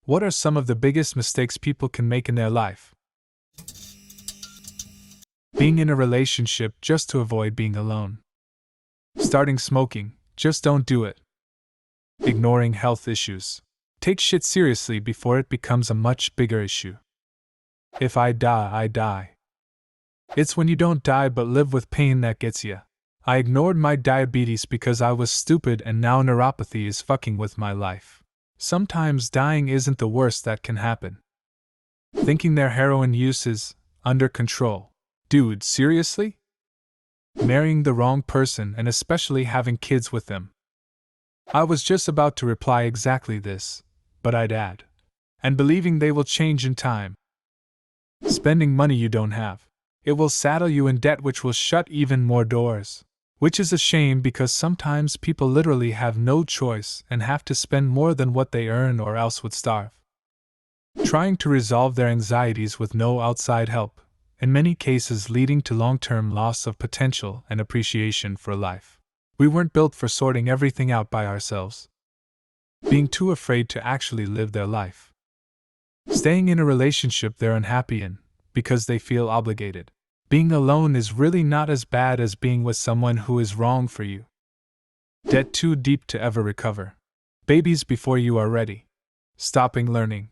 What are some of the biggest mistakes people can make in their life? Being in a relationship just to avoid being alone. Starting smoking, just don't do it. Ignoring health issues. Take shit seriously before it becomes a much bigger issue. If I die, I die. It's when you don't die but live with pain that gets ya. I ignored my diabetes because I was stupid and now neuropathy is fucking with my life. Sometimes dying isn't the worst that can happen. Thinking their heroin use is under control. Dude, seriously? Marrying the wrong person and especially having kids with them. I was just about to reply exactly this, but I'd add. And believing they will change in time. Spending money you don't have. It will saddle you in debt which will shut even more doors. Which is a shame because sometimes people literally have no choice and have to spend more than what they earn or else would starve. Trying to resolve their anxieties with no outside help, in many cases leading to long-term loss of potential and appreciation for life. We weren't built for sorting everything out by ourselves. Being too afraid to actually live their life. Staying in a relationship they're unhappy in, because they feel obligated. Being alone is really not as bad as being with someone who is wrong for you. Debt too deep to ever recover. Babies before you are ready. Stopping learning.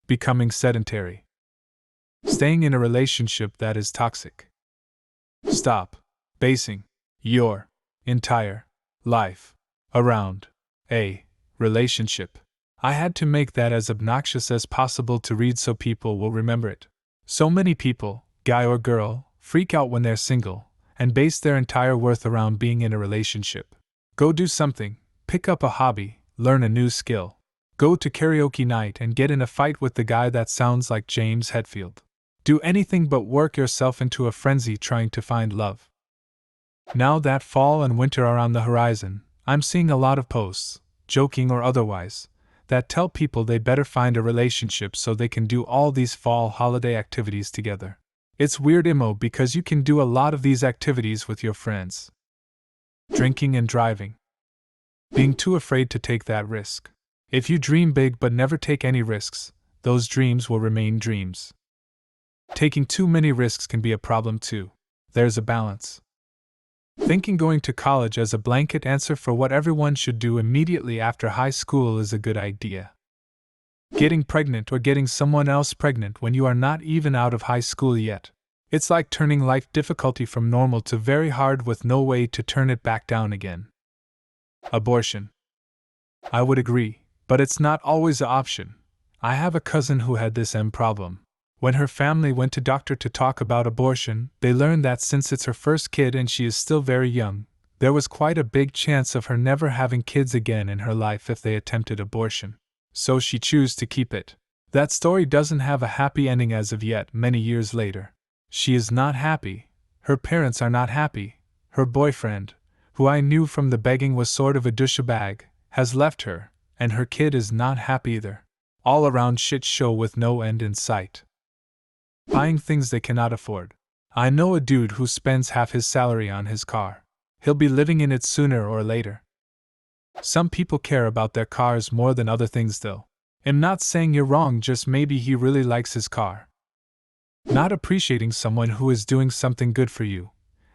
Becoming sedentary. Staying in a relationship that is toxic. Stop basing your entire life around a relationship. I had to make that as obnoxious as possible to read so people will remember it. So many people, guy or girl, freak out when they're single, and base their entire worth around being in a relationship. Go do something, pick up a hobby, learn a new skill. Go to karaoke night and get in a fight with the guy that sounds like James Hetfield. Do anything but work yourself into a frenzy trying to find love. Now that fall and winter are on the horizon, I'm seeing a lot of posts, joking or otherwise, that tell people they better find a relationship so they can do all these fall holiday activities together. It's weird emo because you can do a lot of these activities with your friends. Drinking and driving. Being too afraid to take that risk. If you dream big but never take any risks, those dreams will remain dreams. Taking too many risks can be a problem too. There's a balance. Thinking going to college as a blanket answer for what everyone should do immediately after high school is a good idea. Getting pregnant or getting someone else pregnant when you are not even out of high school yet. It's like turning life difficulty from normal to very hard with no way to turn it back down again. Abortion. I would agree, but it's not always an option. I have a cousin who had this problem. When her family went to doctor to talk about abortion, they learned that since it's her first kid and she is still very young, there was quite a big chance of her never having kids again in her life if they attempted abortion. So she chose to keep it. That story doesn't have a happy ending as of yet, many years later. She is not happy, her parents are not happy, her boyfriend, who I knew from the begging was sort of a douchebag, has left her, and her kid is not happy either. All around shit show with no end in sight. Buying things they cannot afford. I know a dude who spends half his salary on his car. He'll be living in it sooner or later. Some people care about their cars more than other things though. I'm not saying you're wrong, just maybe he really likes his car. Not appreciating someone who is doing something good for you,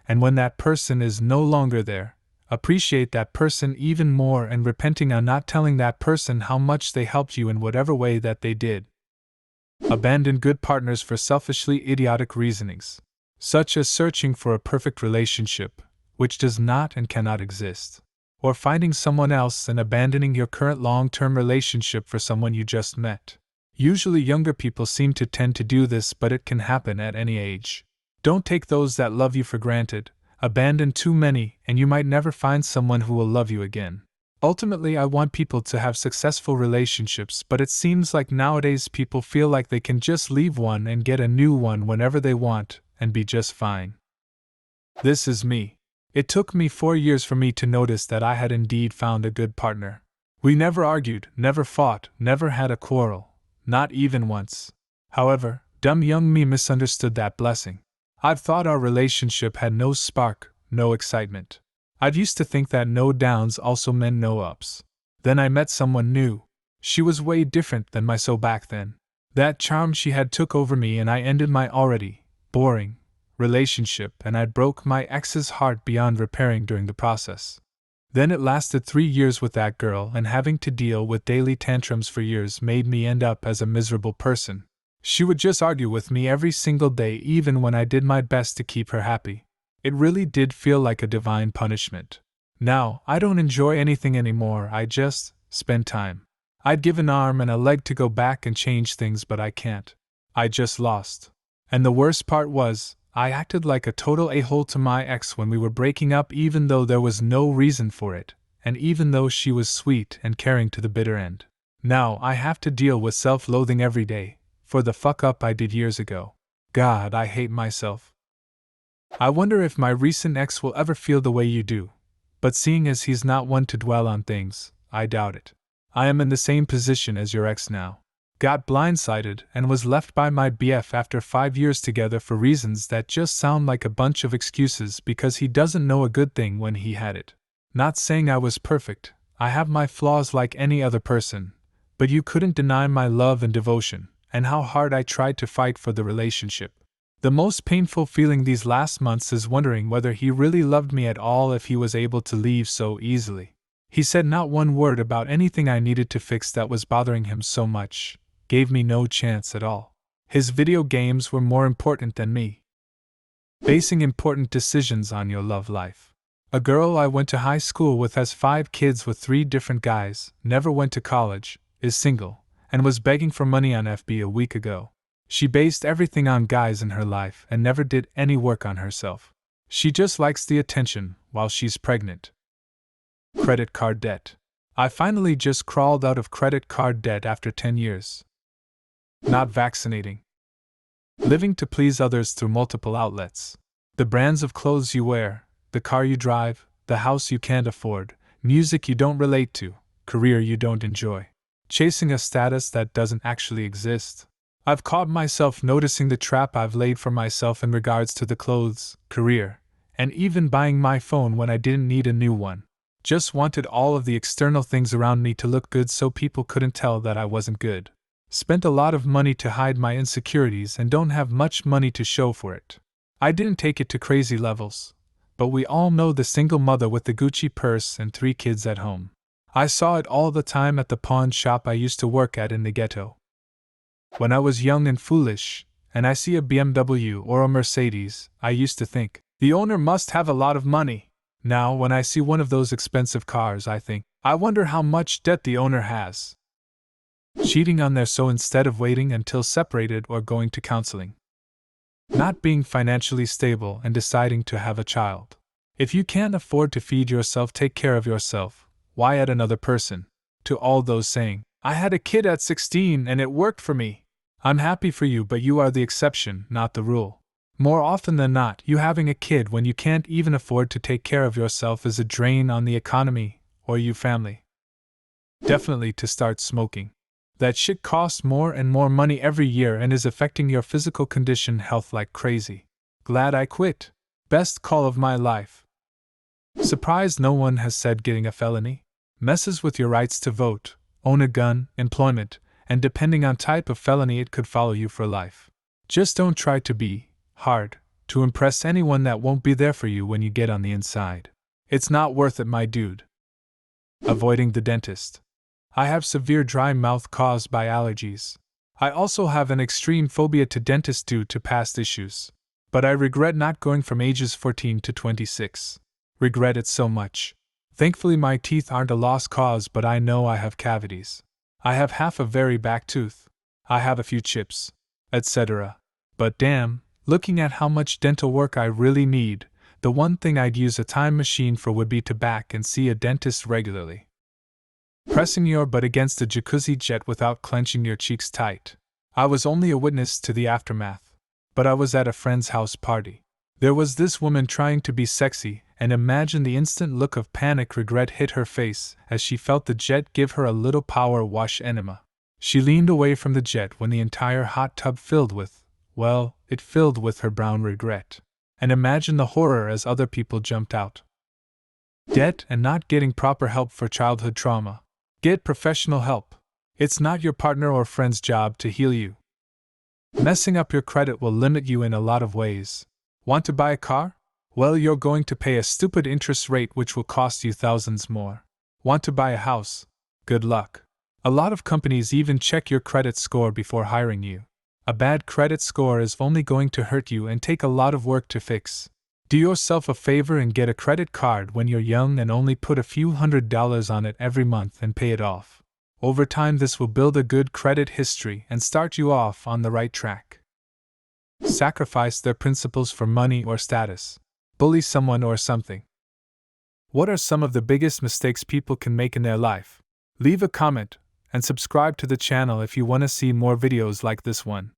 and when that person is no longer there, appreciate that person even more and repenting on not telling that person how much they helped you in whatever way that they did. Abandon good partners for selfishly idiotic reasonings, such as searching for a perfect relationship, which does not and cannot exist. Or finding someone else and abandoning your current long-term relationship for someone you just met. Usually younger people seem to tend to do this, but it can happen at any age. Don't take those that love you for granted, abandon too many, and you might never find someone who will love you again. Ultimately, I want people to have successful relationships, but it seems like nowadays people feel like they can just leave one and get a new one whenever they want, and be just fine. This is me. It took me 4 years for me to notice that I had indeed found a good partner. We never argued, never fought, never had a quarrel, not even once. However, dumb young me misunderstood that blessing. I've thought our relationship had no spark, no excitement. I've used to think that no downs also meant no ups. Then I met someone new. She was way different than my so back then. That charm she had took over me and I ended my already boring relationship and I broke my ex's heart beyond repairing during the process. Then it lasted 3 years with that girl and having to deal with daily tantrums for years made me end up as a miserable person. She would just argue with me every single day even when I did my best to keep her happy. It really did feel like a divine punishment. Now, I don't enjoy anything anymore, I just spend time. I'd give an arm and a leg to go back and change things, but I can't. I just lost. And the worst part was, I acted like a total a-hole to my ex when we were breaking up even though there was no reason for it, and even though she was sweet and caring to the bitter end. Now I have to deal with self-loathing every day, for the fuck up I did years ago. God, I hate myself. I wonder if my recent ex will ever feel the way you do, but seeing as he's not one to dwell on things, I doubt it. I am in the same position as your ex now. Got blindsided and was left by my BF after 5 years together for reasons that just sound like a bunch of excuses because he doesn't know a good thing when he had it. Not saying I was perfect, I have my flaws like any other person, but you couldn't deny my love and devotion, and how hard I tried to fight for the relationship. The most painful feeling these last months is wondering whether he really loved me at all if he was able to leave so easily. He said not one word about anything I needed to fix that was bothering him so much, gave me no chance at all. His video games were more important than me. Basing important decisions on your love life. A girl I went to high school with has 5 kids with 3 different guys, never went to college, is single, and was begging for money on FB a week ago. She based everything on guys in her life and never did any work on herself. She just likes the attention while she's pregnant. Credit card debt. I finally just crawled out of credit card debt after 10 years. Not vaccinating. Living to please others through multiple outlets. The brands of clothes you wear, the car you drive, the house you can't afford, music you don't relate to, career you don't enjoy. Chasing a status that doesn't actually exist. I've caught myself noticing the trap I've laid for myself in regards to the clothes, career, and even buying my phone when I didn't need a new one. Just wanted all of the external things around me to look good so people couldn't tell that I wasn't good. Spent a lot of money to hide my insecurities and don't have much money to show for it. I didn't take it to crazy levels, but we all know the single mother with the Gucci purse and 3 kids at home. I saw it all the time at the pawn shop I used to work at in the ghetto. When I was young and foolish, and I see a BMW or a Mercedes, I used to think, the owner must have a lot of money. Now, when I see one of those expensive cars, I think, I wonder how much debt the owner has. Cheating on their so instead of waiting until separated or going to counseling. Not being financially stable and deciding to have a child. If you can't afford to feed yourself, take care of yourself. Why add another person? To all those saying, I had a kid at 16 and it worked for me. I'm happy for you, but you are the exception, not the rule. More often than not, you having a kid when you can't even afford to take care of yourself is a drain on the economy, or you family. Definitely to start smoking. That shit costs more and more money every year and is affecting your physical condition health like crazy. Glad I quit. Best call of my life. Surprised no one has said getting a felony? Messes with your rights to vote, own a gun, employment, and depending on type of felony it could follow you for life. Just don't try to be hard to impress anyone that won't be there for you when you get on the inside. It's not worth it, my dude. Avoiding the dentist. I have severe dry mouth caused by allergies. I also have an extreme phobia to dentists due to past issues. But I regret not going from ages 14 to 26. Regret it so much. Thankfully my teeth aren't a lost cause, but I know I have cavities. I have half a very back tooth. I have a few chips, etc. But damn, looking at how much dental work I really need, the one thing I'd use a time machine for would be to back and see a dentist regularly. Pressing your butt against a jacuzzi jet without clenching your cheeks tight. I was only a witness to the aftermath. But I was at a friend's house party. There was this woman trying to be sexy, and imagine the instant look of panic regret hit her face as she felt the jet give her a little power wash enema. She leaned away from the jet when the entire hot tub filled with, well, it filled with her brown regret. And imagine the horror as other people jumped out. Debt and not getting proper help for childhood trauma. Get professional help. It's not your partner or friend's job to heal you. Messing up your credit will limit you in a lot of ways. Want to buy a car? Well, you're going to pay a stupid interest rate which will cost you thousands more. Want to buy a house? Good luck. A lot of companies even check your credit score before hiring you. A bad credit score is only going to hurt you and take a lot of work to fix. Do yourself a favor and get a credit card when you're young and only put a few $100s on it every month and pay it off. Over time, this will build a good credit history and start you off on the right track. Sacrifice their principles for money or status. Bully someone or something. What are some of the biggest mistakes people can make in their life? Leave a comment and subscribe to the channel if you want to see more videos like this one.